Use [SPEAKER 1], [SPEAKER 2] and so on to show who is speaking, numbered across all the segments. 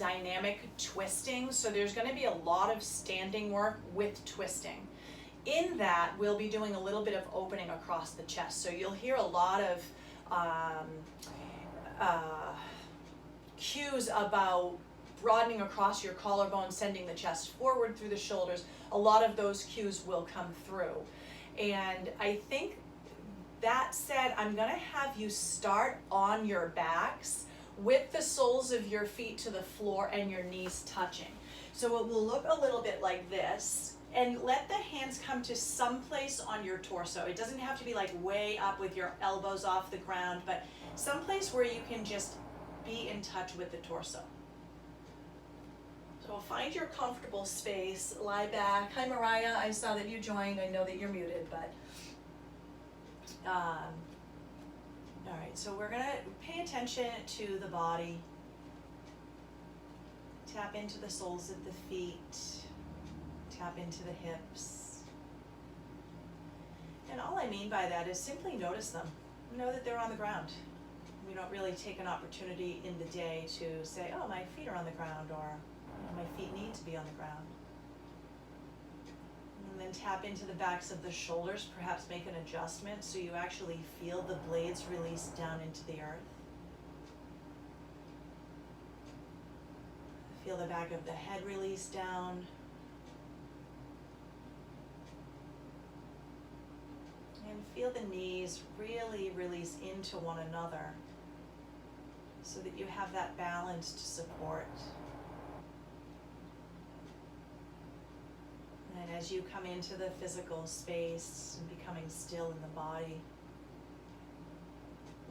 [SPEAKER 1] dynamic twisting. So there's going to be a lot of standing work with twisting. In that, we'll be doing a little bit of opening across the chest. So you'll hear a lot of cues about broadening across your collarbone, sending the chest forward through the shoulders. A lot of those cues will come through. And I think that said, I'm going to have you start on your backs with the soles of your feet to the floor and your knees touching. So it will look a little bit like this, and let the hands come to some place on your torso. It doesn't have to be like way up with your elbows off the ground, but someplace where you can just be in touch with the torso. So find your comfortable space, lie back. Hi Mariah, I saw that you joined. I know that you're muted, but all right, so we're gonna pay attention to the body. Tap into the soles of the feet. Tap into the hips. And all I mean by that is simply notice them. Know that they're on the ground. We don't really take an opportunity in the day to say, oh, my feet are on the ground, or my feet need to be on the ground. And then tap into the backs of the shoulders, perhaps make an adjustment so you actually feel the blades release down into the earth. Feel the back of the head release down. And feel the knees really release into one another so that you have that balanced support. And as you come into the physical space and becoming still in the body,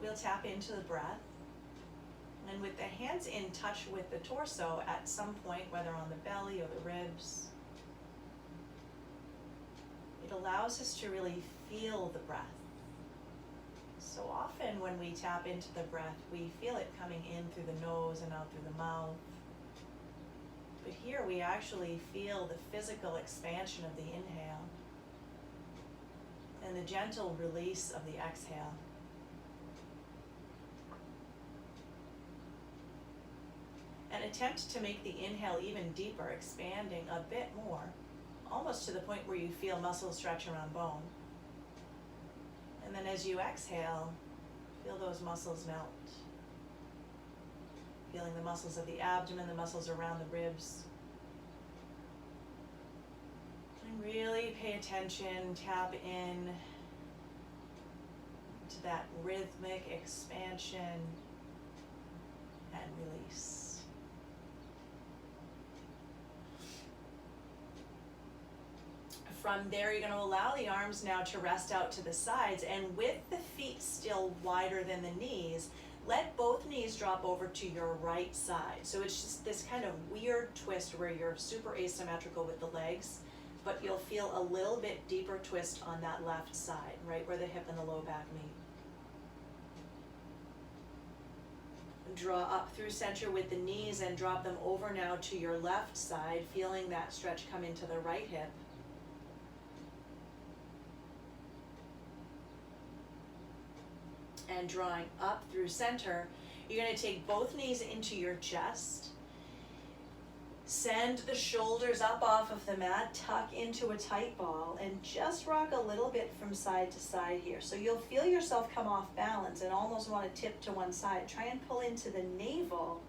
[SPEAKER 1] we'll tap into the breath. And with the hands in touch with the torso at some point, whether on the belly or the ribs, it allows us to really feel the breath. So often when we tap into the breath, we feel it coming in through the nose and out through the mouth. But here we actually feel the physical expansion of the inhale and the gentle release of the exhale. And attempt to make the inhale even deeper, expanding a bit more, almost to the point where you feel muscle stretch around bone. And then as you exhale, feel those muscles melt. Feeling the muscles of the abdomen, the muscles around the ribs. And really pay attention, tap in to that rhythmic expansion and release. From there, you're going to allow the arms now to rest out to the sides, and with the feet still wider than the knees, let both knees drop over to your right side. So it's just this kind of weird twist where you're super asymmetrical with the legs, but you'll feel a little bit deeper twist on that left side, right where the hip and the low back meet. Draw up through center with the knees and drop them over now to your left side, feeling that stretch come into the right hip. And drawing up through center, you're going to take both knees into your chest. Send the shoulders up off of the mat, tuck into a tight ball, and just rock a little bit from side to side here. So you'll feel yourself come off balance and almost want to tip to one side. Try and pull into the navel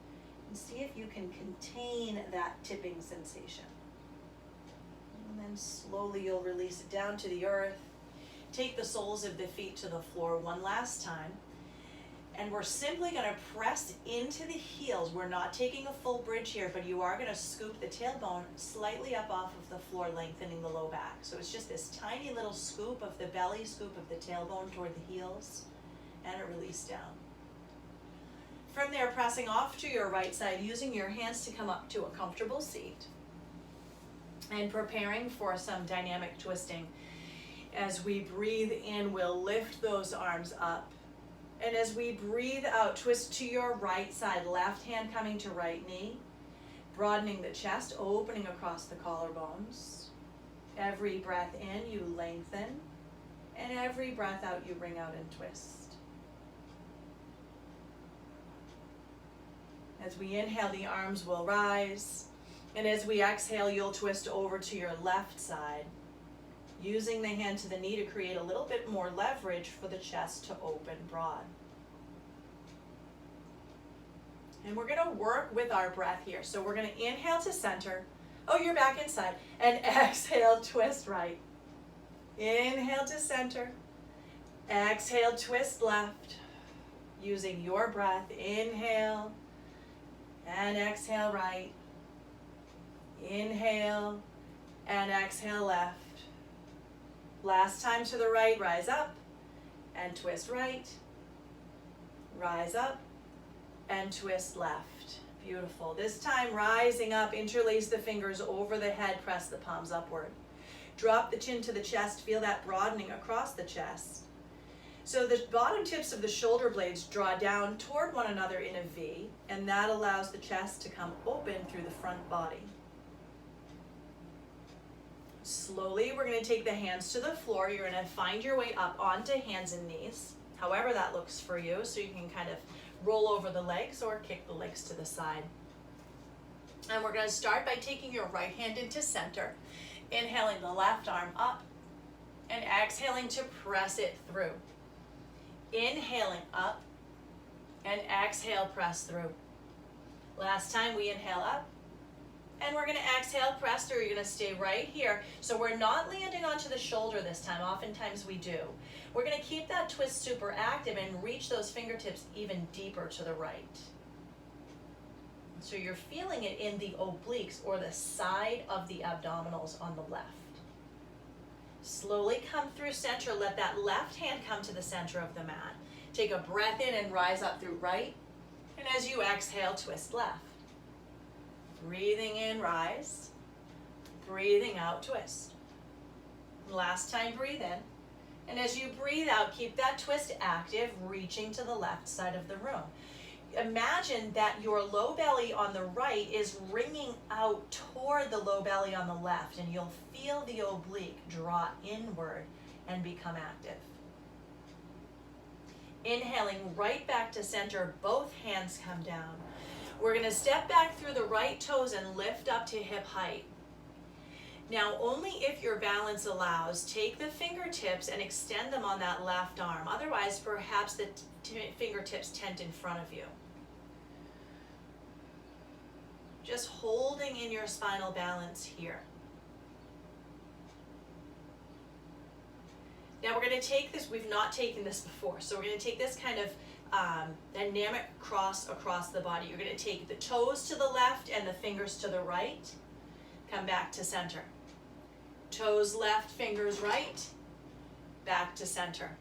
[SPEAKER 1] and see if you can contain that tipping sensation. And then slowly you'll release it down to the earth. Take the soles of the feet to the floor one last time. And we're simply going to press into the heels. We're not taking a full bridge here, but you are going to scoop the tailbone slightly up off of the floor, lengthening the low back. So it's just this tiny little scoop of the belly, scoop of the tailbone toward the heels, and a release down. From there, pressing off to your right side, using your hands to come up to a comfortable seat, and preparing for some dynamic twisting. As we breathe in, we'll lift those arms up. And as we breathe out, twist to your right side, left hand coming to right knee, broadening the chest, opening across the collarbones. Every breath in, you lengthen, and every breath out, you bring out and twist. As we inhale, the arms will rise. And as we exhale, you'll twist over to your left side, using the hand to the knee to create a little bit more leverage for the chest to open broad. And we're gonna work with our breath here. So we're gonna inhale to center. Oh, you're back inside. And exhale, twist right. Inhale to center. Exhale, twist left. Using your breath, inhale and exhale right. Inhale and exhale left. Last time to the right, rise up and twist right. Rise up and twist left. Beautiful. This time, rising up, interlace the fingers over the head, press the palms upward. Drop the chin to the chest, feel that broadening across the chest. So the bottom tips of the shoulder blades draw down toward one another in a V, and that allows the chest to come open through the front body. Slowly, we're going to take the hands to the floor. You're going to find your way up onto hands and knees, however that looks for you, so you can kind of roll over the legs or kick the legs to the side. And we're going to start by taking your right hand into center, inhaling the left arm up, and exhaling to press it through. Inhaling up, and exhale, press through. Last time we inhale up, and we're going to exhale, press through. You're going to stay right here. So we're not landing onto the shoulder this time. Oftentimes we do. We're going to keep that twist super active and reach those fingertips even deeper to the right. So you're feeling it in the obliques or the side of the abdominals on the left. Slowly come through center. Let that left hand come to the center of the mat. Take a breath in and rise up through right. And as you exhale, twist left. Breathing in, rise. Breathing out, twist. Last time, breathe in. And as you breathe out, keep that twist active, reaching to the left side of the room. Imagine that your low belly on the right is ringing out toward the low belly on the left, and you'll feel the oblique draw inward and become active. Inhaling right back to center, both hands come down. We're going to step back through the right toes and lift up to hip height. Now, only if your balance allows, take the fingertips and extend them on that left arm. Otherwise, perhaps the fingertips tent in front of you. Just holding in your spinal balance here. Now we're going to take this, we've not taken this before, so we're going to take this kind of dynamic cross across the body. You're going to take the toes to the left and the fingers to the right. Come back to center. Toes left, fingers right. Back to center.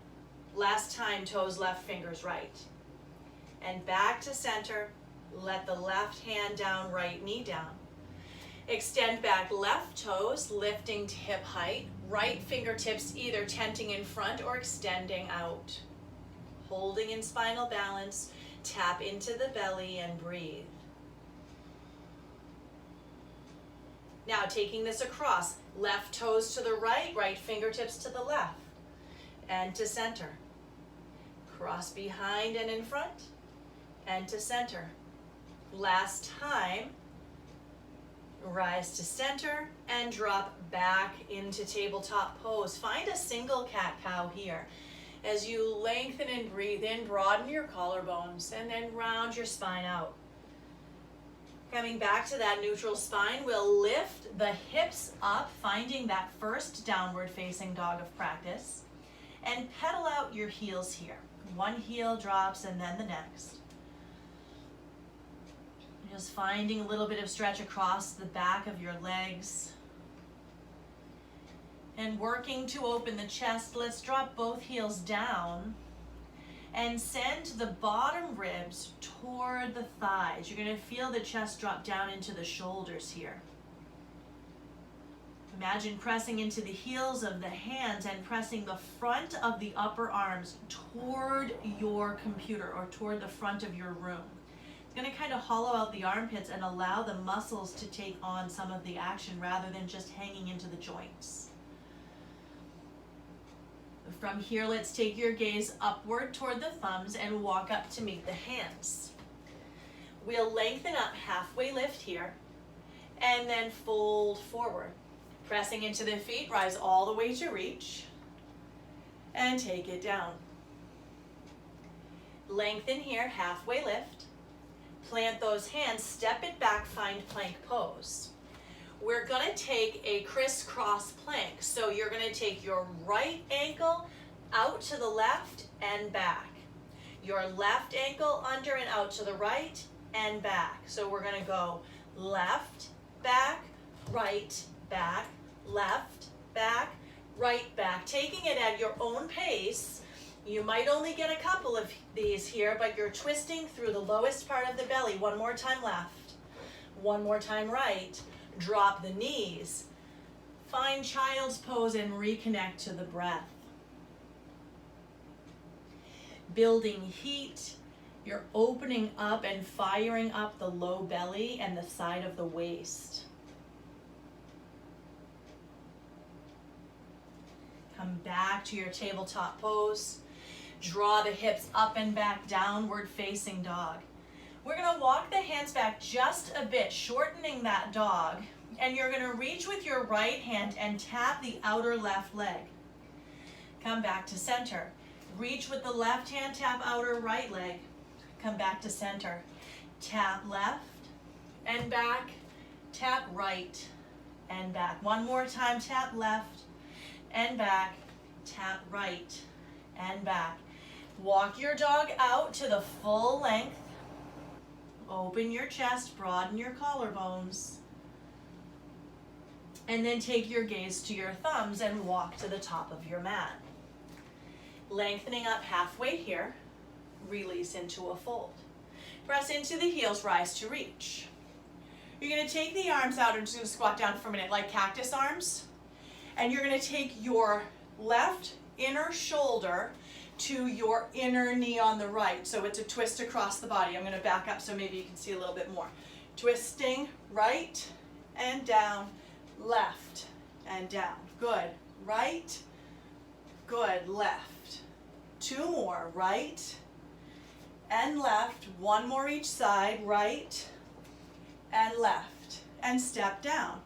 [SPEAKER 1] Last time, toes left, fingers right. And back to center. Let the left hand down, right knee down. Extend back left toes, lifting to hip height. Right fingertips either tenting in front or extending out. Holding in spinal balance, tap into the belly and breathe. Now taking this across, left toes to the right, right fingertips to the left, and to center. Cross behind and in front, and to center. Last time, rise to center and drop back into tabletop pose. Find a single cat-cow here. As you lengthen and breathe in, broaden your collarbones and then round your spine out. Coming back to that neutral spine, we'll lift the hips up, finding that first downward facing dog of practice, and pedal out your heels here. One heel drops and then the next. Just finding a little bit of stretch across the back of your legs. And working to open the chest, let's drop both heels down and send the bottom ribs toward the thighs. You're going to feel the chest drop down into the shoulders here. Imagine pressing into the heels of the hands and pressing the front of the upper arms toward your computer or toward the front of your room. It's going to kind of hollow out the armpits and allow the muscles to take on some of the action rather than just hanging into the joints. From here, let's take your gaze upward toward the thumbs and walk up to meet the hands. We'll lengthen up, halfway lift here, and then fold forward. Pressing into the feet, rise all the way to reach, and take it down. Lengthen here, halfway lift. Plant those hands, step it back, find plank pose. We're gonna take a crisscross plank. So you're gonna take your right ankle out to the left and back. Your left ankle under and out to the right and back. So we're gonna go left, back, right, back, left, back, right, back. Taking it at your own pace. You might only get a couple of these here, but you're twisting through the lowest part of the belly. One more time left, one more time right. Drop the knees. Find child's pose and reconnect to the breath. Building heat, you're opening up and firing up the low belly and the side of the waist. Come back to your tabletop pose. Draw the hips up and back, downward facing dog. We're gonna walk the hands back just a bit, shortening that dog, and you're gonna reach with your right hand and tap the outer left leg. Come back to center. Reach with the left hand, tap outer right leg. Come back to center. Tap left and back, tap right and back. One more time, tap left and back, tap right and back. Walk your dog out to the full length. Open your chest, broaden your collarbones. And then take your gaze to your thumbs and walk to the top of your mat. Lengthening up halfway here, release into a fold. Press into the heels, rise to reach. You're gonna take the arms out and just gonna squat down for a minute like cactus arms. And you're gonna take your left inner shoulder to your inner knee on the right. So it's a twist across the body. I'm gonna back up so maybe you can see a little bit more. Twisting right and down, left and down. Good, right, good, left. Two more, right and left. One more each side, right and left. And step down.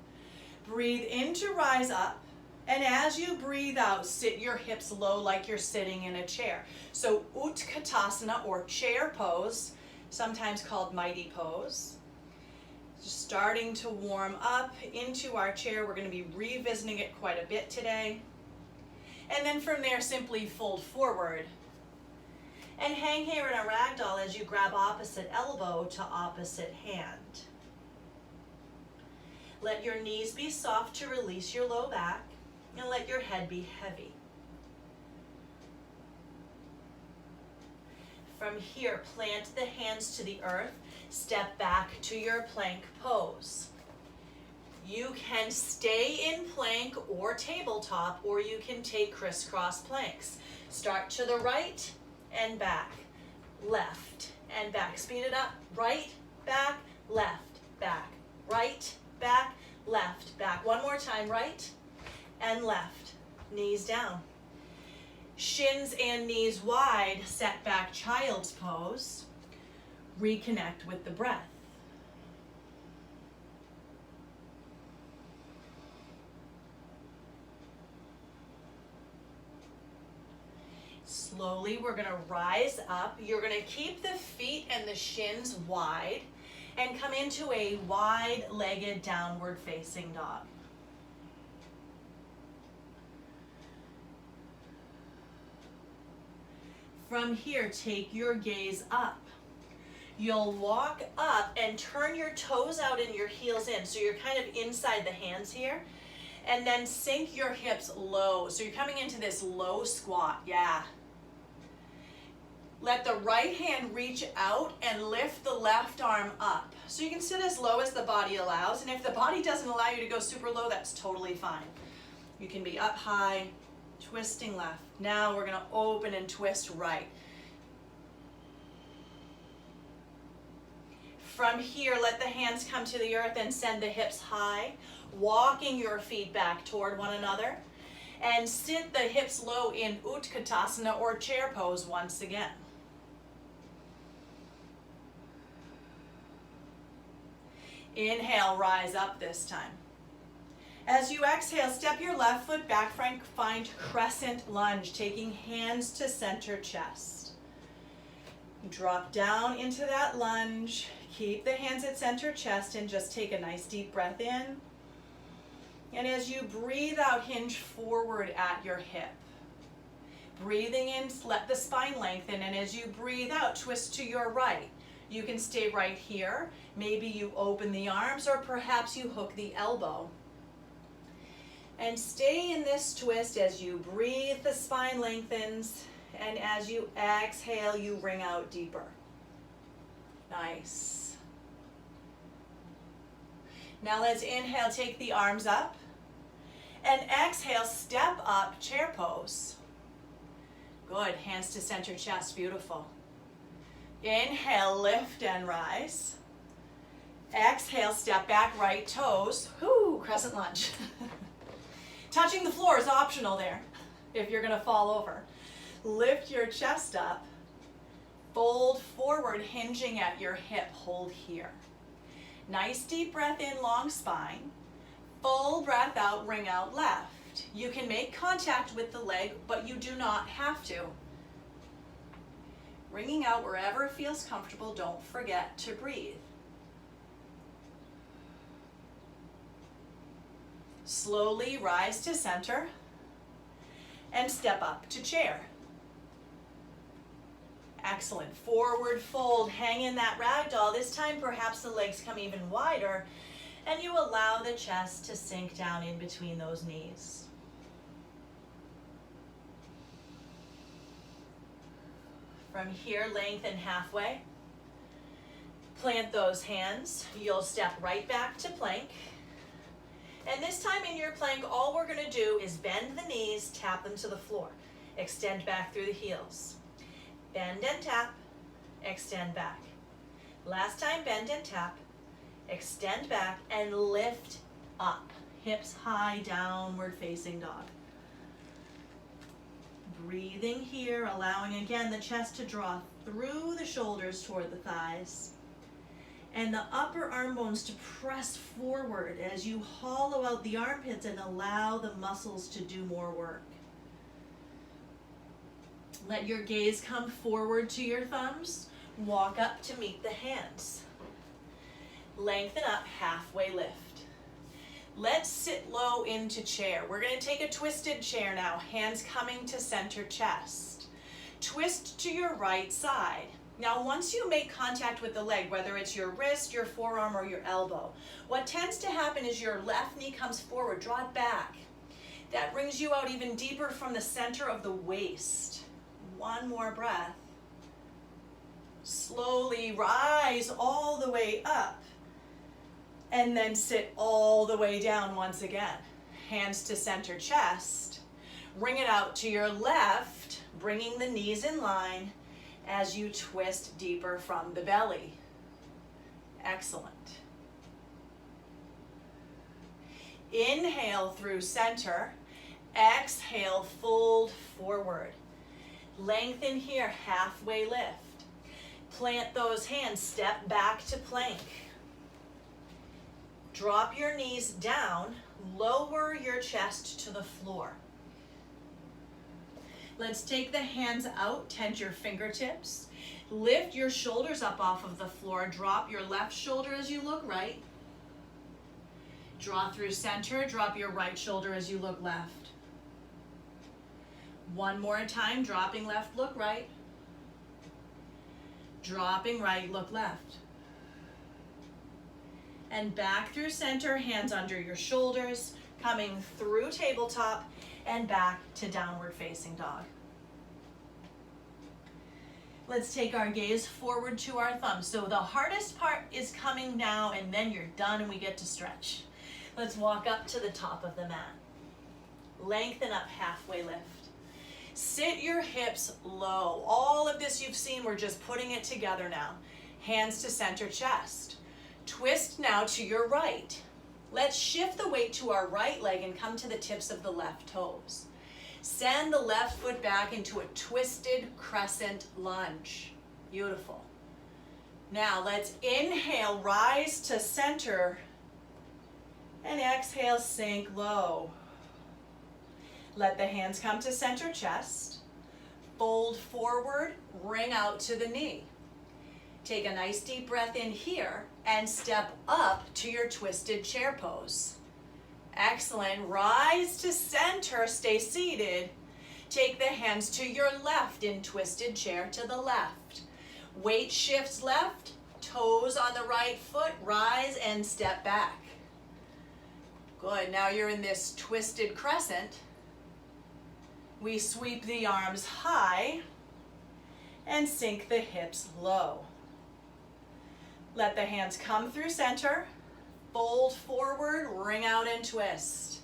[SPEAKER 1] Breathe in to rise up. And as you breathe out, sit your hips low like you're sitting in a chair. So Utkatasana, or chair pose, sometimes called mighty pose. Just starting to warm up into our chair. We're going to be revisiting it quite a bit today. And then from there, simply fold forward. And hang here in a ragdoll as you grab opposite elbow to opposite hand. Let your knees be soft to release your low back. And let your head be heavy. From here, plant the hands to the earth. Step back to your plank pose. You can stay in plank or tabletop, or you can take crisscross planks. Start to the right and back, left and back. Speed it up. Right, back, left, back. Right, back, left, back. One more time. Right and left, knees down. Shins and knees wide, set back child's pose. Reconnect with the breath. Slowly, we're gonna rise up. You're gonna keep the feet and the shins wide and come into a wide-legged downward facing dog. From here, take your gaze up. You'll walk up and turn your toes out and your heels in. So you're kind of inside the hands here. And then sink your hips low. So you're coming into this low squat, yeah. Let the right hand reach out and lift the left arm up. So you can sit as low as the body allows. And if the body doesn't allow you to go super low, that's totally fine. You can be up high, twisting left. Now we're going to open and twist right. From here, let the hands come to the earth and send the hips high, walking your feet back toward one another. And sit the hips low in Utkatasana, or chair pose, once again. Inhale, rise up this time. As you exhale, step your left foot back, find crescent lunge, taking hands to center chest. Drop down into that lunge, keep the hands at center chest, and just take a nice deep breath in. And as you breathe out, hinge forward at your hip. Breathing in, let the spine lengthen, and as you breathe out, twist to your right. You can stay right here. Maybe you open the arms, or perhaps you hook the elbow. And stay in this twist as you breathe, the spine lengthens, and as you exhale, you ring out deeper. Nice. Now let's inhale, take the arms up, and exhale, step up, chair pose. Good, hands to center chest, beautiful. Inhale, lift and rise. Exhale, step back, right toes. Whoo, crescent lunge. Touching the floor is optional there if you're gonna fall over. Lift your chest up, fold forward, hinging at your hip, hold here. Nice deep breath in, long spine. Full breath out, ring out left. You can make contact with the leg, but you do not have to. Ringing out wherever it feels comfortable, don't forget to breathe. Slowly rise to center and step up to chair. Excellent. Forward fold, hang in that ragdoll. This time perhaps the legs come even wider and you allow the chest to sink down in between those knees. From here, lengthen halfway. Plant those hands. You'll step right back to plank. And this time in your plank, all we're gonna do is bend the knees, tap them to the floor. Extend back through the heels. Bend and tap, extend back. Last time, bend and tap, extend back, and lift up. Hips high, downward facing dog. Breathing here, allowing again the chest to draw through the shoulders toward the thighs. And the upper arm bones to press forward as you hollow out the armpits and allow the muscles to do more work. Let your gaze come forward to your thumbs. Walk up to meet the hands. Lengthen up, halfway lift. Let's sit low into chair. We're going to take a twisted chair now, hands coming to center chest. Twist to your right side. Now, once you make contact with the leg, whether it's your wrist, your forearm, or your elbow, what tends to happen is your left knee comes forward, draw it back. That brings you out even deeper from the center of the waist. One more breath. Slowly rise all the way up, and then sit all the way down once again. Hands to center chest. Bring it out to your left, bringing the knees in line, as you twist deeper from the belly. Excellent. Inhale through center. Exhale, fold forward. Lengthen here, halfway lift. Plant those hands, step back to plank. Drop your knees down, lower your chest to the floor. Let's take the hands out, tent your fingertips. Lift your shoulders up off of the floor. Drop your left shoulder as you look right. Draw through center, drop your right shoulder as you look left. One more time, dropping left, look right. Dropping right, look left. And back through center, hands under your shoulders, coming through tabletop, and back to downward facing dog. Let's take our gaze forward to our thumbs. So the hardest part is coming now, and then you're done and we get to stretch. Let's walk up to the top of the mat. Lengthen up, halfway lift. Sit your hips low. All of this you've seen, we're just putting it together now. Hands to center chest. Twist now to your right. Let's shift the weight to our right leg and come to the tips of the left toes. Send the left foot back into a twisted crescent lunge. Beautiful. Now let's inhale, rise to center, and exhale, sink low. Let the hands come to center chest. Fold forward, ring out to the knee. Take a nice deep breath in here and step up to your twisted chair pose. Excellent. Rise to center, stay seated. Take the hands to your left in twisted chair to the left. Weight shifts left, toes on the right foot, rise and step back. Good, now you're in this twisted crescent. We sweep the arms high and sink the hips low. Let the hands come through center, fold forward, ring out and twist.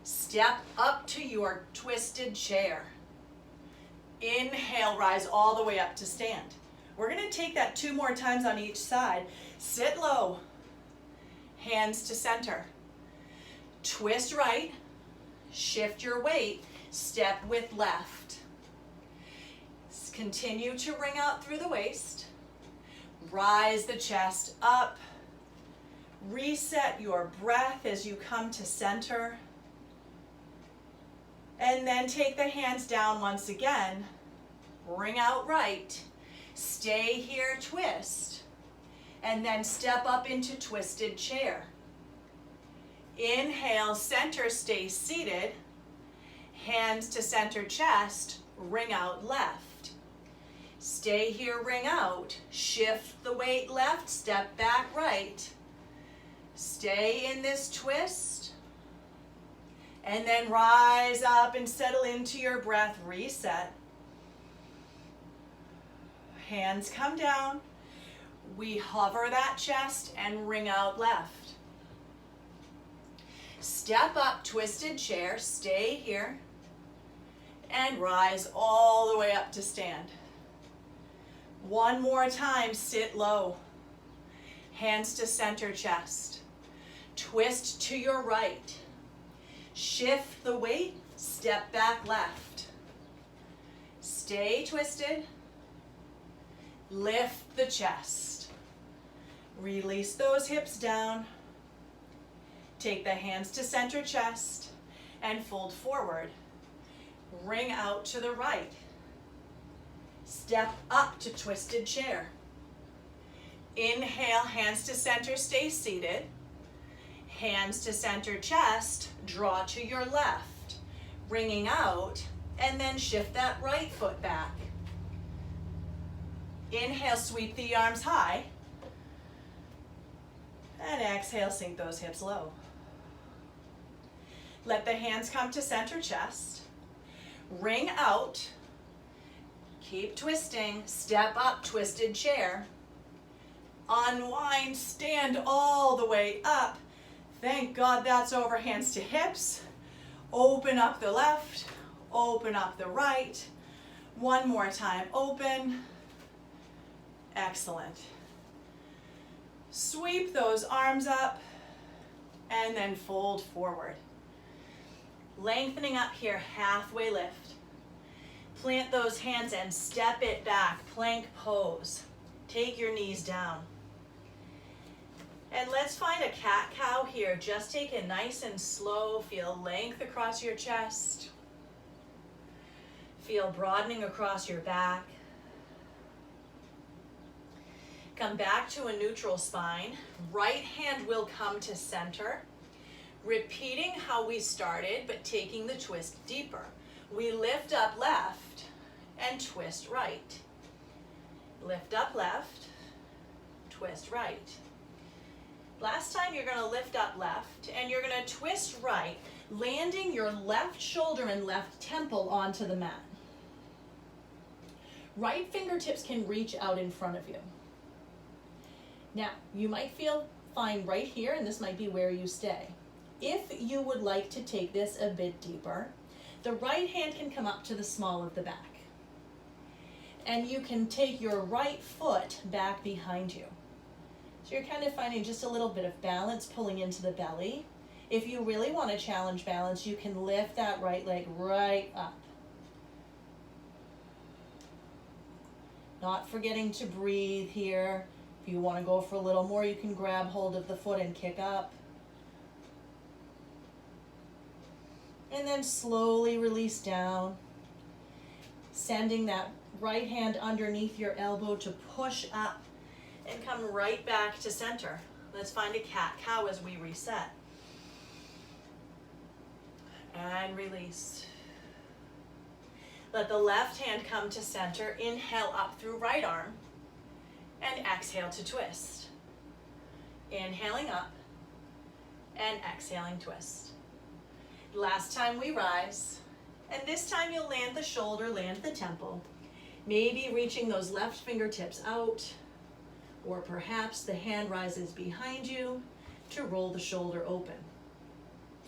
[SPEAKER 1] Step up to your twisted chair. Inhale, rise all the way up to stand. We're going to take that 2 more times on each side. Sit low, hands to center. Twist right, shift your weight, step with left. Continue to ring out through the waist. Rise the chest up. Reset your breath as you come to center. And then take the hands down once again. Ring out right. Stay here, twist. And then step up into twisted chair. Inhale, center, stay seated. Hands to center chest, ring out left. Stay here, ring out. Shift the weight left, step back right. Stay in this twist. And then rise up and settle into your breath, reset. Hands come down. We hover that chest and ring out left. Step up, twisted chair, stay here. And rise all the way up to stand. One more time, sit low. Hands to center chest. Twist to your right. Shift the weight, step back left. Stay twisted. Lift the chest. Release those hips down. Take the hands to center chest and fold forward. Ring out to the right. Step up to twisted chair. Inhale, hands to center, stay seated. Hands to center chest, draw to your left. Ringing out, and then shift that right foot back. Inhale, sweep the arms high. And exhale, sink those hips low. Let the hands come to center chest. Ring out. Keep twisting. Step up, twisted chair. Unwind, stand all the way up. Thank God that's over, hands to hips. Open up the left, open up the right. One more time, open. Excellent. Sweep those arms up and then fold forward. Lengthening up here, halfway lift. Plant those hands and step it back, plank pose. Take your knees down. And let's find a cat-cow here. Just take it nice and slow. Feel length across your chest. Feel broadening across your back. Come back to a neutral spine. Right hand will come to center. Repeating how we started, but taking the twist deeper. We lift up left and twist right. Lift up left, twist right. Last time you're going to lift up left and you're going to twist right, landing your left shoulder and left temple onto the mat. Right fingertips can reach out in front of you. Now, you might feel fine right here, and this might be where you stay. If you would like to take this a bit deeper, the right hand can come up to the small of the back. And you can take your right foot back behind you. So you're kind of finding just a little bit of balance pulling into the belly. If you really want to challenge balance, you can lift that right leg right up. Not forgetting to breathe here. If you want to go for a little more, you can grab hold of the foot and kick up. And then slowly release down, sending that right hand underneath your elbow to push up and come right back to center. Let's find a cat-cow as we reset. And release. Let the left hand come to center. Inhale up through right arm and exhale to twist. Inhaling up and exhaling twist. Last time we rise, and this time you'll land the shoulder, land the temple. Maybe reaching those left fingertips out, or perhaps the hand rises behind you to roll the shoulder open.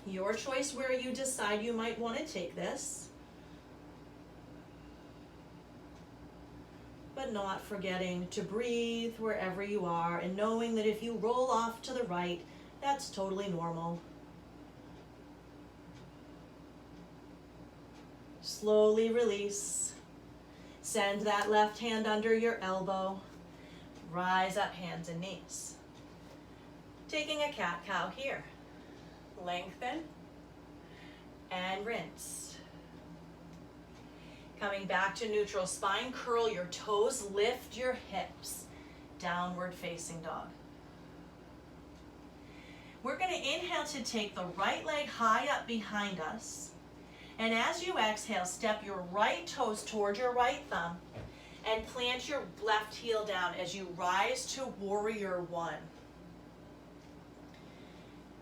[SPEAKER 1] Your choice where you decide you might want to take this, but not forgetting to breathe wherever you are and knowing that if you roll off to the right, that's totally normal. Slowly release. Send that left hand under your elbow. Rise up, hands and knees. Taking a cat-cow here. Lengthen and rinse. Coming back to neutral spine, curl your toes, lift your hips. Downward facing dog. We're going to inhale to take the right leg high up behind us. And as you exhale, step your right toes toward your right thumb and plant your left heel down as you rise to Warrior One.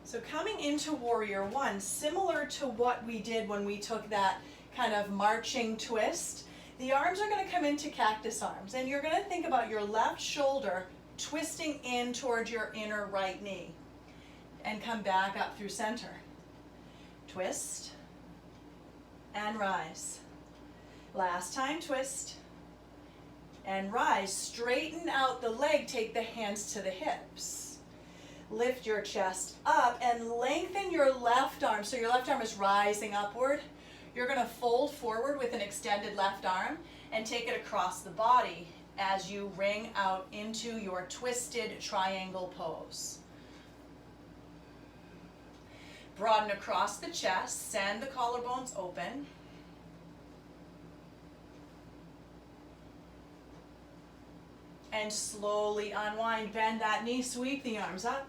[SPEAKER 1] So coming into Warrior One, similar to what we did when we took that kind of marching twist, the arms are going to come into cactus arms, and you're going to think about your left shoulder twisting in towards your inner right knee and come back up through center. Twist and rise. Last time, twist and rise. Straighten out the leg, take the hands to the hips. Lift your chest up and lengthen your left arm. So your left arm is rising upward. You're going to fold forward with an extended left arm and take it across the body as you ring out into your twisted triangle pose. Broaden across the chest, send the collarbones open. And slowly unwind, bend that knee, sweep the arms up.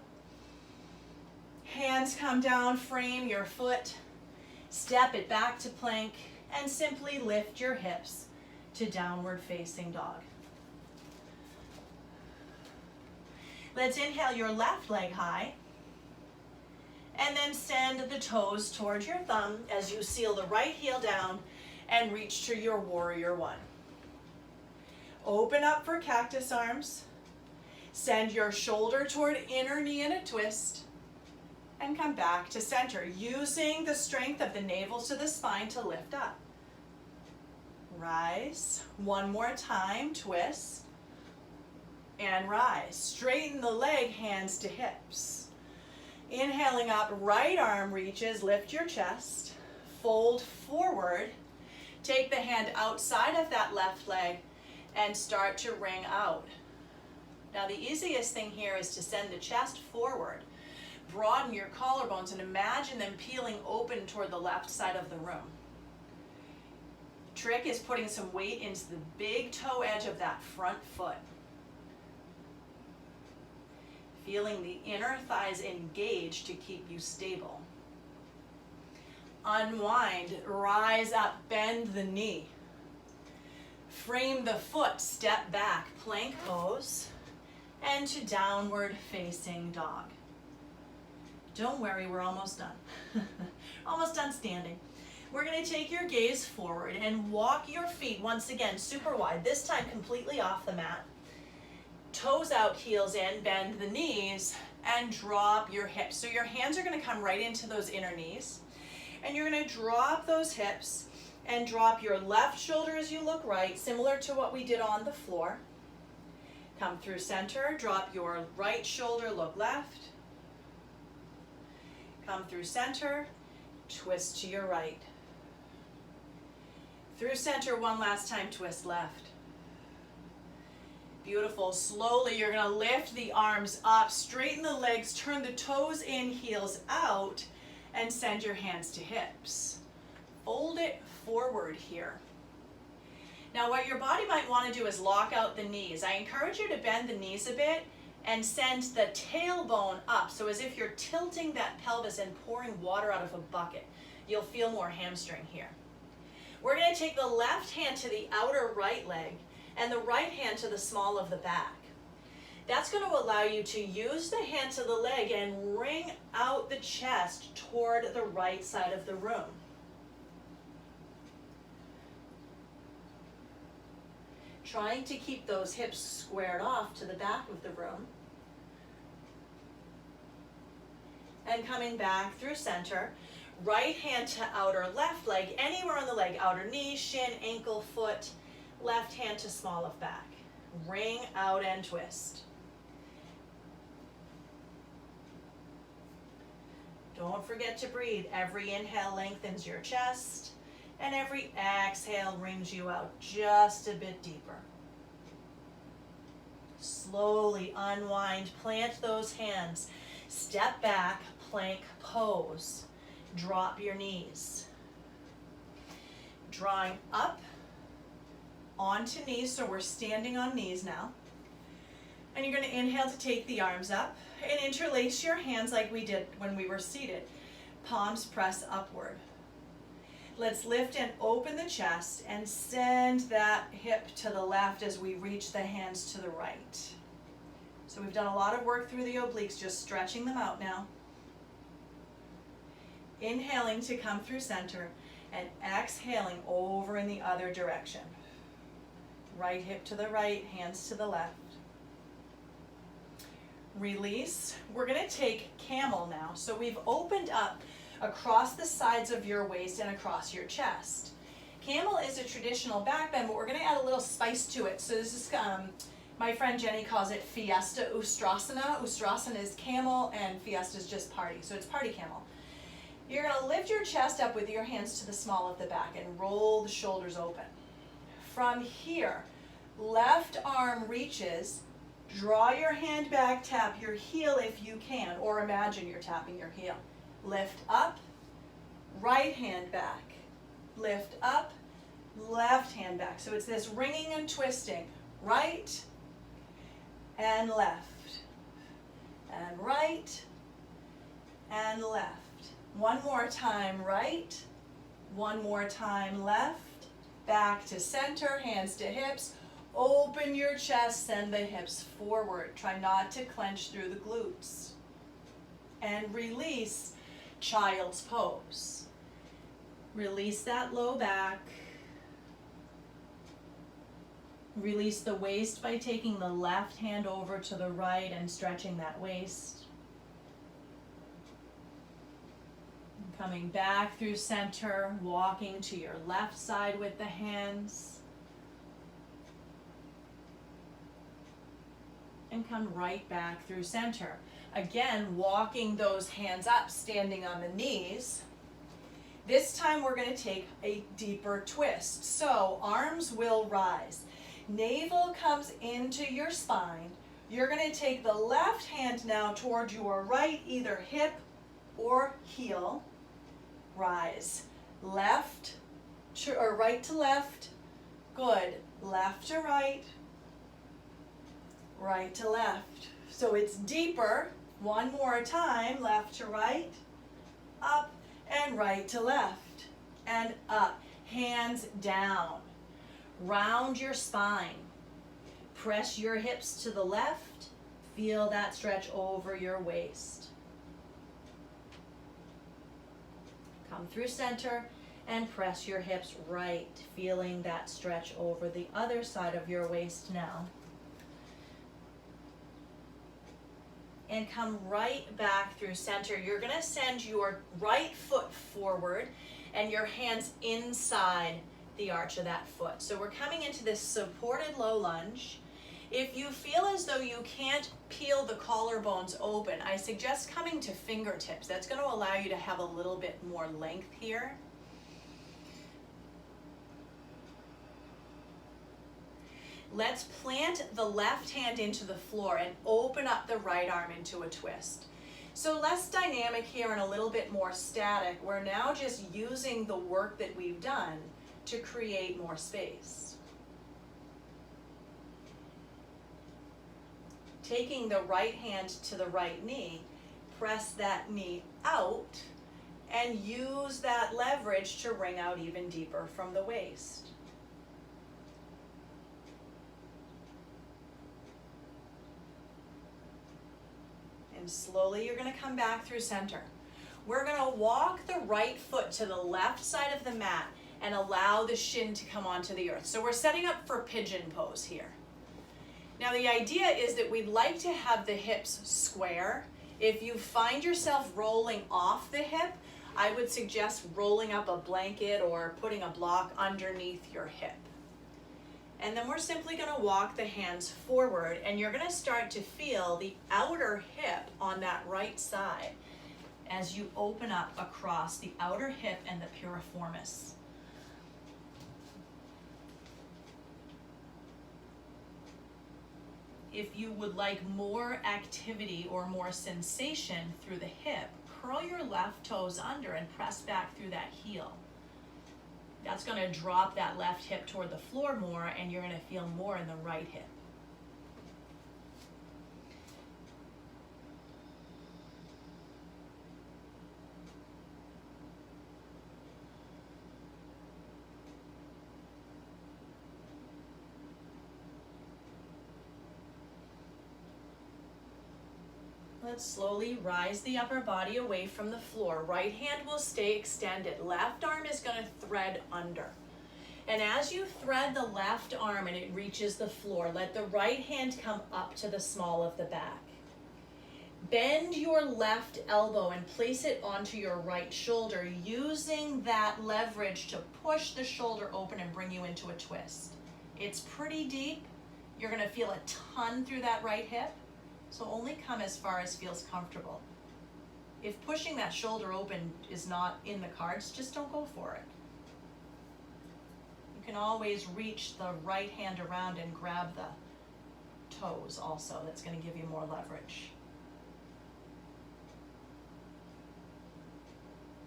[SPEAKER 1] Hands come down, frame your foot, step it back to plank, and simply lift your hips to downward facing dog. Let's inhale your left leg high. And then send the toes towards your thumb as you seal the right heel down and reach to your Warrior One. Open up for cactus arms. Send your shoulder toward inner knee in a twist. And come back to center, using the strength of the navel to the spine to lift up. Rise. One more time, twist. And rise. Straighten the leg, hands to hips. Inhaling up, right arm reaches, lift your chest, fold forward, take the hand outside of that left leg and start to ring out. Now the easiest thing here is to send the chest forward, broaden your collarbones and imagine them peeling open toward the left side of the room. Trick is putting some weight into the big toe edge of that front foot. Feeling the inner thighs engaged to keep you stable. Unwind, rise up, bend the knee. Frame the foot, step back, plank pose, and to downward facing dog. Don't worry, we're almost done. Almost done standing. We're going to take your gaze forward and walk your feet once again super wide, this time completely off the mat. Toes out, heels in, bend the knees, and drop your hips. So your hands are going to come right into those inner knees. And you're going to drop those hips and drop your left shoulder as you look right, similar to what we did on the floor. Come through center, drop your right shoulder, look left. Come through center, twist to your right. Through center one last time, twist left. Beautiful. Slowly, you're gonna lift the arms up, straighten the legs, turn the toes in, heels out, and send your hands to hips. Fold it forward here. Now what your body might want to do is lock out the knees. I encourage you to bend the knees a bit and send the tailbone up, so as if you're tilting that pelvis and pouring water out of a bucket. You'll feel more hamstring here. We're going to take the left hand to the outer right leg and the right hand to the small of the back. That's going to allow you to use the hand to the leg and wring out the chest toward the right side of the room. Trying to keep those hips squared off to the back of the room. And coming back through center, right hand to outer left leg, anywhere on the leg, outer knee, shin, ankle, foot, left hand to small of back. Wring out and twist. Don't forget to breathe. Every inhale lengthens your chest, and every exhale wrings you out just a bit deeper. Slowly unwind, plant those hands, step back, plank pose, drop your knees. Drawing up onto knees, so we're standing on knees now. And you're going to inhale to take the arms up and interlace your hands like we did when we were seated. Palms press upward. Let's lift and open the chest and send that hip to the left as we reach the hands to the right. So we've done a lot of work through the obliques, just stretching them out now. Inhaling to come through center and exhaling over in the other direction. Right hip to the right, hands to the left. Release. We're going to take camel now. So we've opened up across the sides of your waist and across your chest. Camel is a traditional back bend, but we're going to add a little spice to it. So this is, my friend Jenny calls it Fiesta Ustrasana. Ustrasana is camel and Fiesta is just party. So it's party camel. You're going to lift your chest up with your hands to the small of the back and roll the shoulders open. From here, left arm reaches. Draw your hand back, tap your heel if you can, or imagine you're tapping your heel. Lift up, right hand back. Lift up, left hand back. So it's this ringing and twisting. Right and left. And right and left. One more time right. One more time left. Back to center, hands to hips. Open your chest, send the hips forward. Try not to clench through the glutes. And release, child's pose. Release that low back. Release the waist by taking the left hand over to the right and stretching that waist. Coming back through center, walking to your left side with the hands. And come right back through center. Again, walking those hands up, standing on the knees. This time we're going to take a deeper twist. So arms will rise. Navel comes into your spine. You're going to take the left hand now toward your right, either hip or heel. Rise. Left or right to left. Good. Left to right. Right to left. So it's deeper. One more time. Left to right. Up and right to left. And up. Hands down. Round your spine. Press your hips to the left. Feel that stretch over your waist. Come through center and press your hips right. Feeling that stretch over the other side of your waist now. And come right back through center. You're going to send your right foot forward and your hands inside the arch of that foot. So we're coming into this supported low lunge. If you feel as though you can't peel the collarbones open, I suggest coming to fingertips. That's going to allow you to have a little bit more length here. Let's plant the left hand into the floor and open up the right arm into a twist. So less dynamic here and a little bit more static. We're now just using the work that we've done to create more space. Taking the right hand to the right knee, press that knee out and use that leverage to wring out even deeper from the waist. And slowly you're going to come back through center. We're going to walk the right foot to the left side of the mat and allow the shin to come onto the earth. So we're setting up for pigeon pose here. Now the idea is that we'd like to have the hips square. If you find yourself rolling off the hip, I would suggest rolling up a blanket or putting a block underneath your hip. And then we're simply going to walk the hands forward, and you're going to start to feel the outer hip on that right side as you open up across the outer hip and the piriformis. If you would like more activity or more sensation through the hip, curl your left toes under and press back through that heel. That's going to drop that left hip toward the floor more, and you're going to feel more in the right hip. Let's slowly rise the upper body away from the floor. Right hand will stay extended. Left arm is going to thread under. And as you thread the left arm and it reaches the floor, let the right hand come up to the small of the back. Bend your left elbow and place it onto your right shoulder, using that leverage to push the shoulder open and bring you into a twist. It's pretty deep. You're going to feel a ton through that right hip. So only come as far as feels comfortable. If pushing that shoulder open is not in the cards, just don't go for it. You can always reach the right hand around and grab the toes also. That's going to give you more leverage.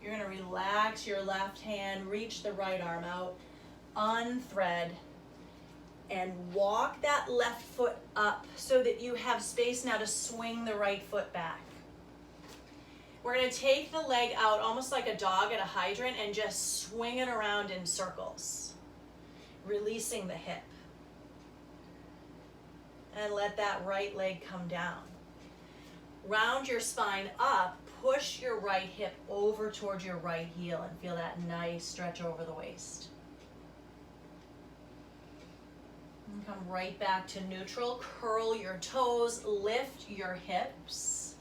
[SPEAKER 1] You're going to relax your left hand, reach the right arm out, unthread, and walk that left foot up so that you have space now to swing the right foot back. We're going to take the leg out almost like a dog at a hydrant and just swing it around in circles, releasing the hip. And let that right leg come down. Round your spine up, push your right hip over towards your right heel and feel that nice stretch over the waist. And come right back to neutral. Curl your toes, lift your hips.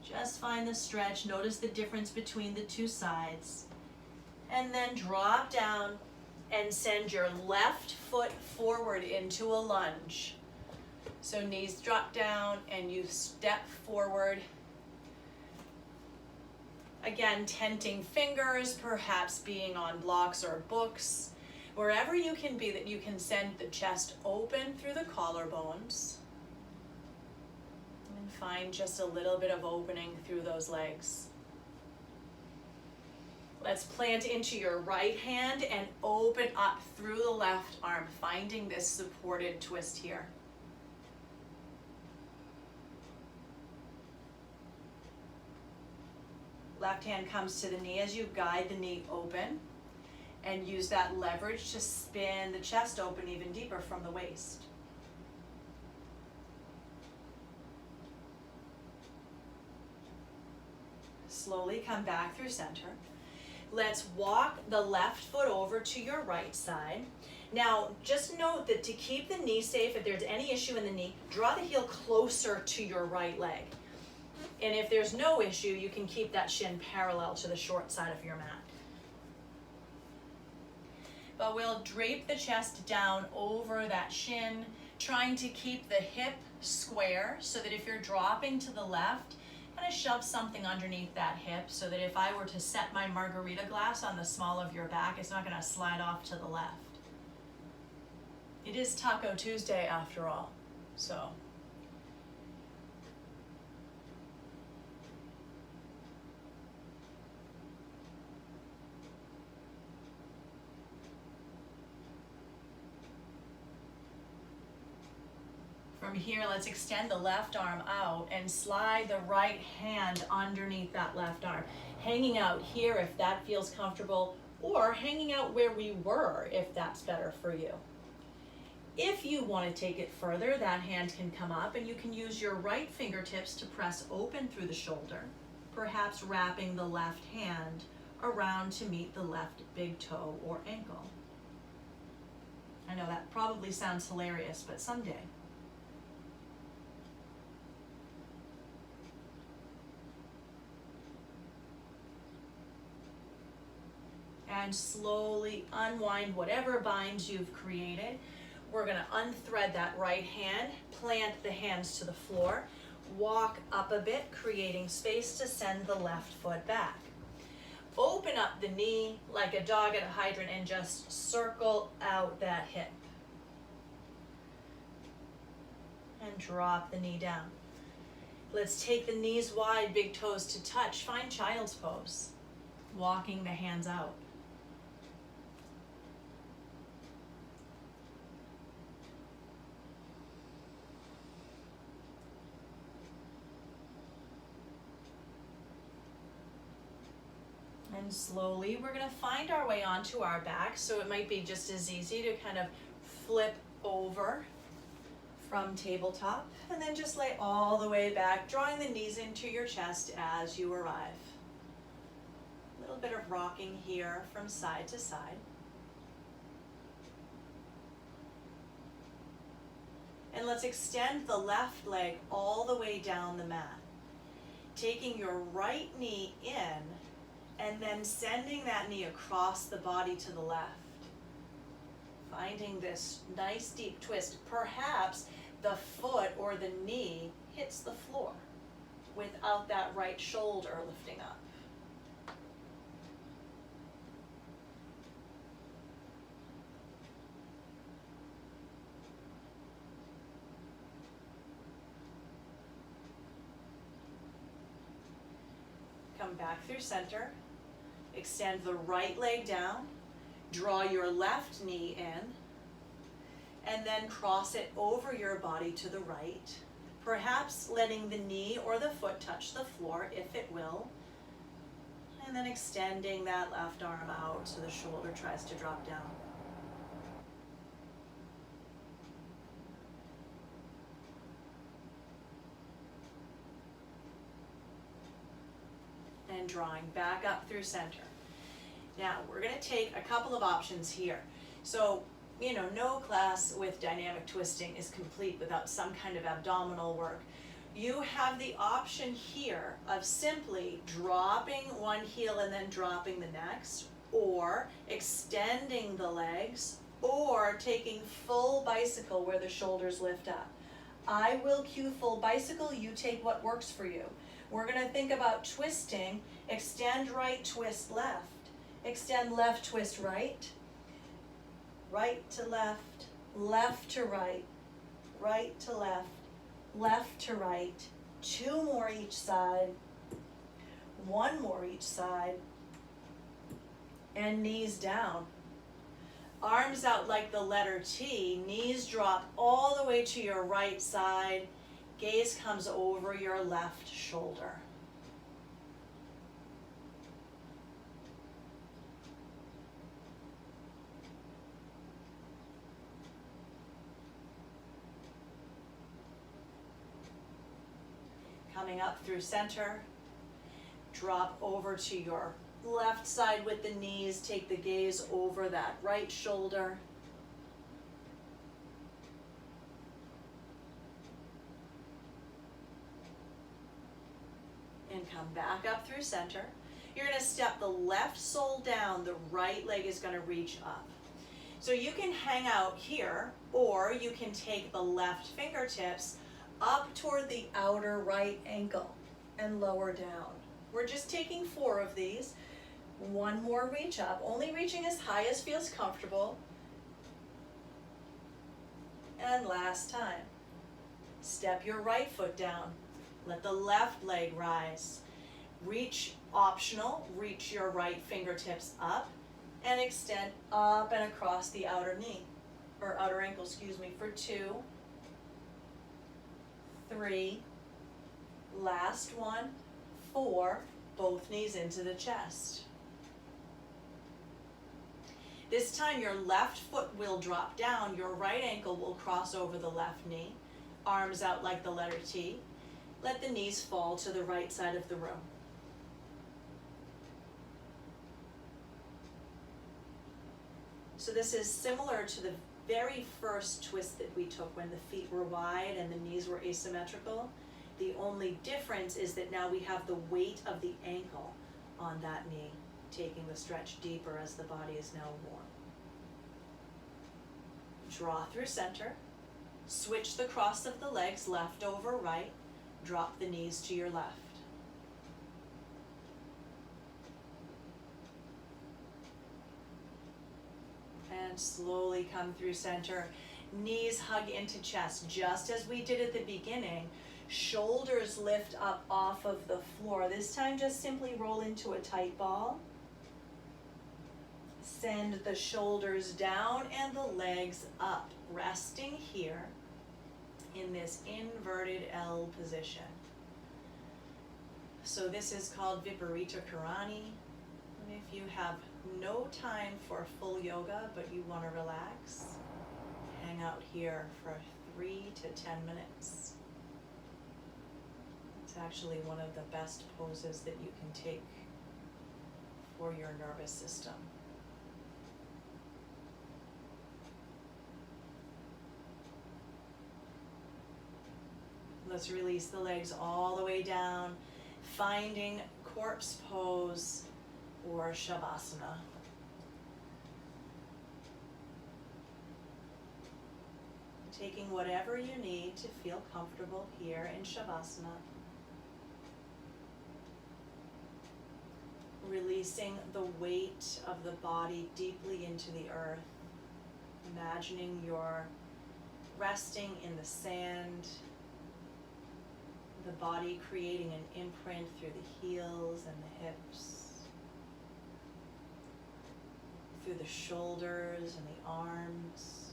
[SPEAKER 1] Just find the stretch. Notice the difference between the two sides. And then drop down and send your left foot forward into a lunge. So knees drop down and you step forward. Again, tenting fingers, perhaps being on blocks or books. Wherever you can be, that you can send the chest open through the collarbones. And find just a little bit of opening through those legs. Let's plant into your right hand and open up through the left arm, finding this supported twist here. Left hand comes to the knee as you guide the knee open. And use that leverage to spin the chest open even deeper from the waist. Slowly come back through center. Let's walk the left foot over to your right side. Now, just note that to keep the knee safe, if there's any issue in the knee, draw the heel closer to your right leg. And if there's no issue, you can keep that shin parallel to the short side of your mat. But we'll drape the chest down over that shin, trying to keep the hip square so that if you're dropping to the left, kind of shove something underneath that hip so that if I were to set my margarita glass on the small of your back, it's not going to slide off to the left. It is Taco Tuesday after all, so. From here, let's extend the left arm out and slide the right hand underneath that left arm, hanging out here if that feels comfortable, or hanging out where we were if that's better for you. If you want to take it further, that hand can come up and you can use your right fingertips to press open through the shoulder, perhaps wrapping the left hand around to meet the left big toe or ankle. I know that probably sounds hilarious, but someday. And slowly unwind whatever binds you've created. We're gonna unthread that right hand, plant the hands to the floor, walk up a bit, creating space to send the left foot back. Open up the knee like a dog at a hydrant and just circle out that hip. And drop the knee down. Let's take the knees wide, big toes to touch. Find child's pose, walking the hands out. And slowly we're going to find our way onto our back, so it might be just as easy to kind of flip over from tabletop and then just lay all the way back, drawing the knees into your chest as you arrive. A little bit of rocking here from side to side. And let's extend the left leg all the way down the mat, taking your right knee in and then sending that knee across the body to the left. Finding this nice deep twist. Perhaps the foot or the knee hits the floor without that right shoulder lifting up. Come back through center. Extend the right leg down, draw your left knee in, and then cross it over your body to the right, perhaps letting the knee or the foot touch the floor if it will, and then extending that left arm out so the shoulder tries to drop down. And drawing back up through center. Now we're going to take a couple of options here. So, no class with dynamic twisting is complete without some kind of abdominal work. You have the option here of simply dropping one heel and then dropping the next, or extending the legs, or taking full bicycle where the shoulders lift up. I will cue full bicycle, you take what works for you. We're going to think about twisting. Extend right, twist left. Extend left, twist right. Right to left, left to right, right to left, left to right. 2 more each side. 1 more each side. And knees down. Arms out like the letter T. Knees drop all the way to your right side. Gaze comes over your left shoulder. Coming up through center, drop over to your left side with the knees, take the gaze over that right shoulder. And come back up through center. You're going to step the left sole down, the right leg is going to reach up. So you can hang out here, or you can take the left fingertips up toward the outer right ankle and lower down. We're just taking 4 of these. 1 more reach up, only reaching as high as feels comfortable. And last time. Step your right foot down. Let the left leg rise. Reach, optional, reach your right fingertips up and extend up and across the outer knee, or outer ankle, excuse me, for 2, 3, last one, 4, both knees into the chest. This time your left foot will drop down, your right ankle will cross over the left knee, arms out like the letter T. Let the knees fall to the right side of the room. So this is similar to the very first twist that we took when the feet were wide and the knees were asymmetrical. The only difference is that now we have the weight of the ankle on that knee, taking the stretch deeper as the body is now warm. Draw through center. Switch the cross of the legs, left over right. Drop the knees to your left. And slowly come through center. Knees hug into chest, just as we did at the beginning. Shoulders lift up off of the floor. This time just simply roll into a tight ball. Send the shoulders down and the legs up, resting here in this inverted L position. So this is called Viparita Karani. If you have no time for full yoga, but you want to relax, hang out here for 3 to 10 minutes. It's actually one of the best poses that you can take for your nervous system. Let's release the legs all the way down, finding corpse pose or Shavasana. Taking whatever you need to feel comfortable here in Shavasana. Releasing the weight of the body deeply into the earth. Imagining you're resting in the sand, the body creating an imprint through the heels and the hips, through the shoulders and the arms,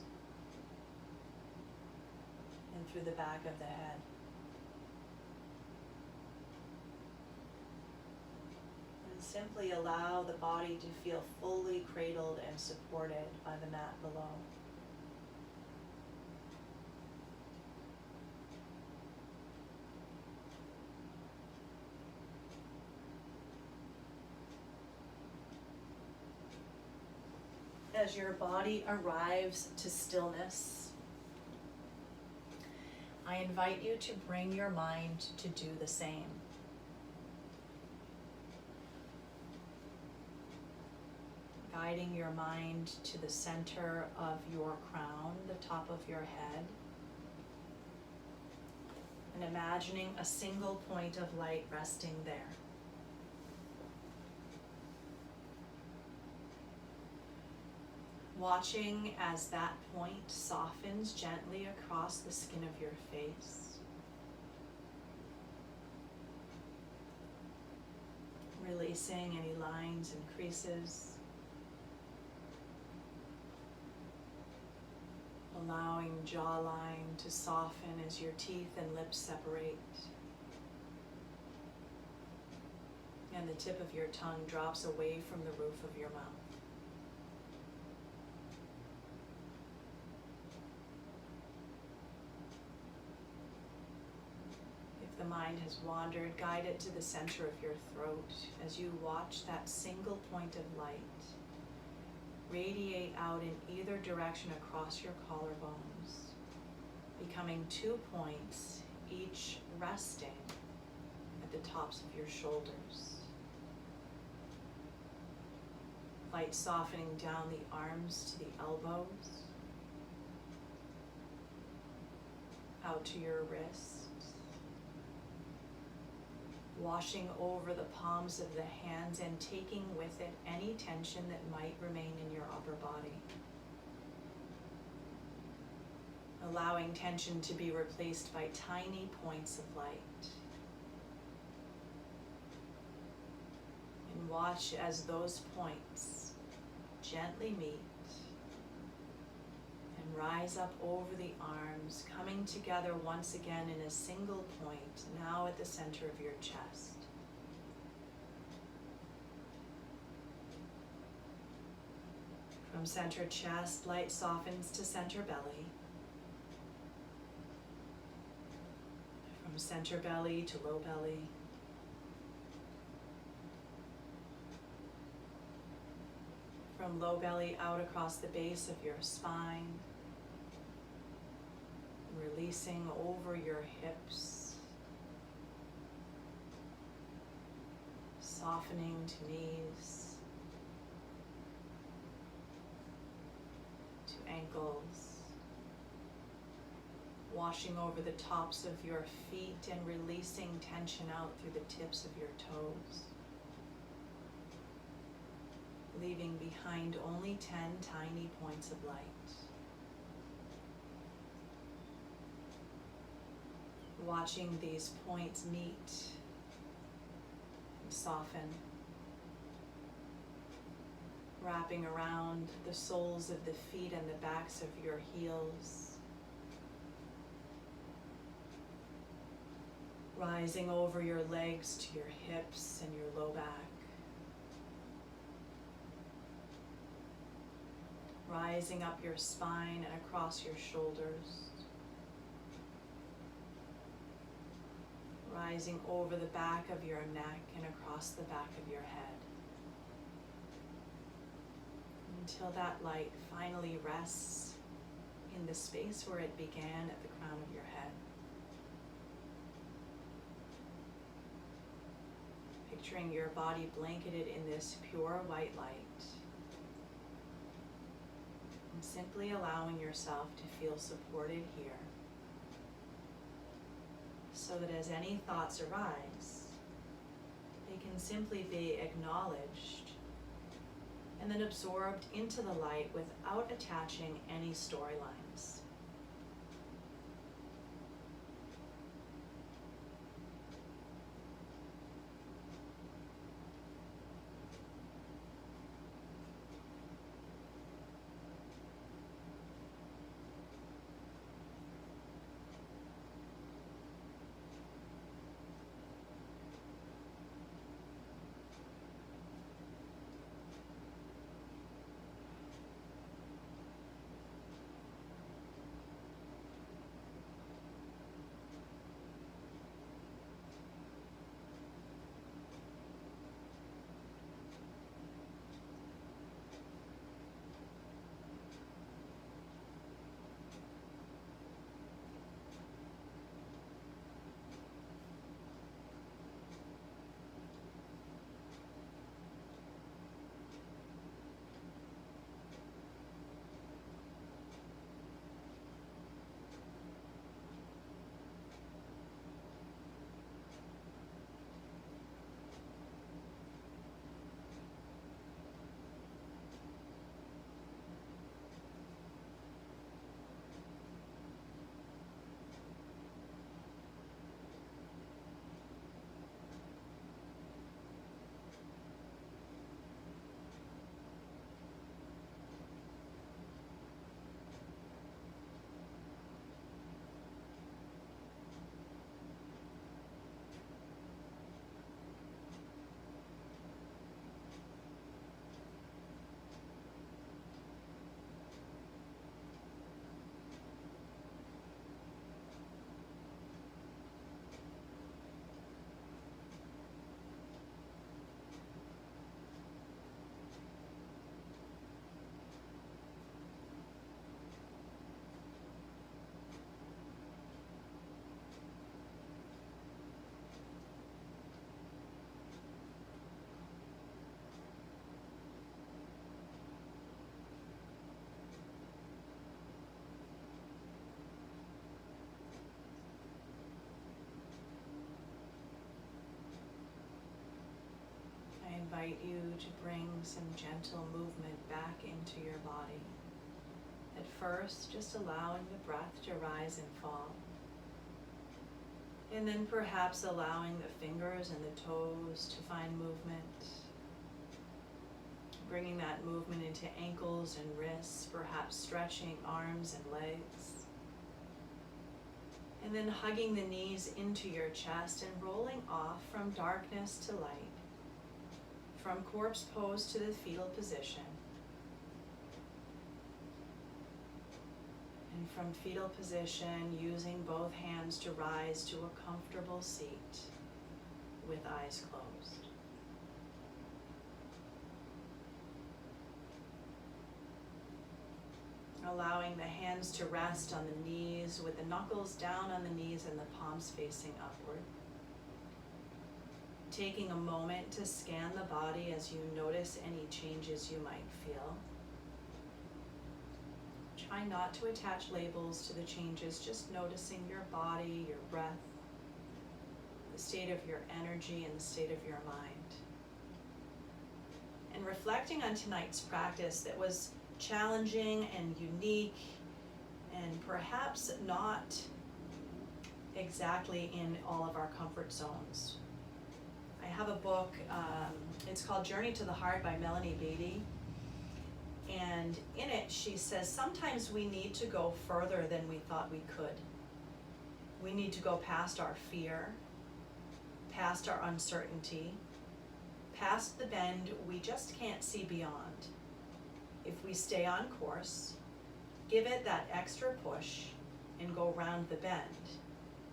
[SPEAKER 1] and through the back of the head. And simply allow the body to feel fully cradled and supported by the mat below. As your body arrives to stillness, I invite you to bring your mind to do the same. Guiding your mind to the center of your crown, the top of your head, and imagining a single point of light resting there. Watching as that point softens gently across the skin of your face. Releasing any lines and creases. Allowing jawline to soften as your teeth and lips separate. And the tip of your tongue drops away from the roof of your mouth. The mind has wandered, guide it to the center of your throat as you watch that single point of light radiate out in either direction across your collarbones, becoming 2 points, each resting at the tops of your shoulders. Light softening down the arms to the elbows, out to your wrists. Washing over the palms of the hands and taking with it any tension that might remain in your upper body.
[SPEAKER 2] allowing tension to be replaced by tiny points of light. And watch as those points gently meet and rise up over the arms, coming together once again in a single point, now at the center of your chest. From center chest, light softens to center belly. From center belly to low belly. From low belly out across the base of your spine. Releasing over your hips. Softening to knees. Ankles, washing over the tops of your feet and releasing tension out through the tips of your toes, leaving behind only 10 tiny points of light. Watching these points meet and soften, wrapping around the soles of the feet and the backs of your heels, rising over your legs to your hips and your low back, rising up your spine and across your shoulders, rising over the back of your neck and across the back of your head, until that light finally rests in the space where it began at the crown of your head. Picturing your body blanketed in this pure white light, and simply allowing yourself to feel supported here, so that as any thoughts arise, they can simply be acknowledged and then absorbed into the light without attaching any storylines. Invite you to bring some gentle movement back into your body At first, just allowing the breath to rise and fall. And then perhaps allowing the fingers and the toes to find movement. Bringing that movement into ankles and wrists, perhaps stretching arms and legs. And then hugging the knees into your chest and rolling off from darkness to light. From corpse pose to the fetal position. And from fetal position, using both hands to rise to a comfortable seat with eyes closed. Allowing the hands to rest on the knees with the knuckles down on the knees and the palms facing upward. Taking a moment to scan the body as you notice any changes you might feel. Try not to attach labels to the changes, just noticing your body, your breath, the state of your energy and the state of your mind. And reflecting on tonight's practice that was challenging and unique and perhaps not exactly in all of our comfort zones. I have a book, it's called Journey to the Heart by Melanie Beattie. And in it, she says, sometimes we need to go further than we thought we could. We need to go past our fear, past our uncertainty, past the bend we just can't see beyond. If we stay on course, give it that extra push, and go round the bend,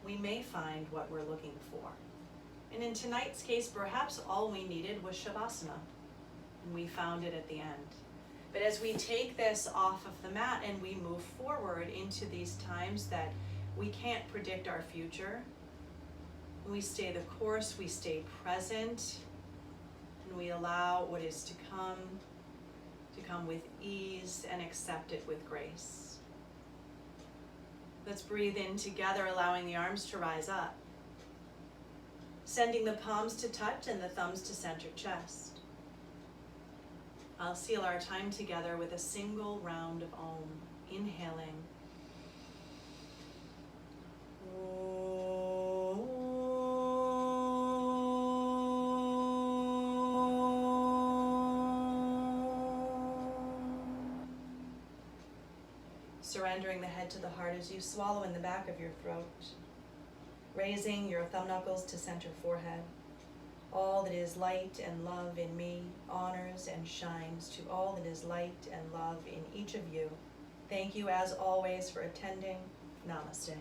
[SPEAKER 2] we may find what we're looking for. And in tonight's case, perhaps all we needed was Shavasana, and we found it at the end. But as we take this off of the mat and we move forward into these times that we can't predict our future, we stay the course, we stay present, and we allow what is to come with ease and accept it with grace. Let's breathe in together, allowing the arms to rise up, sending the palms to touch and the thumbs to center chest. I'll seal our time together with a single round of Om, inhaling. Surrendering the head to the heart as you swallow in the back of your throat. Raising your thumb knuckles to center forehead. All that is light and love in me honors and shines to all that is light and love in each of you. Thank you as always for attending. Namaste.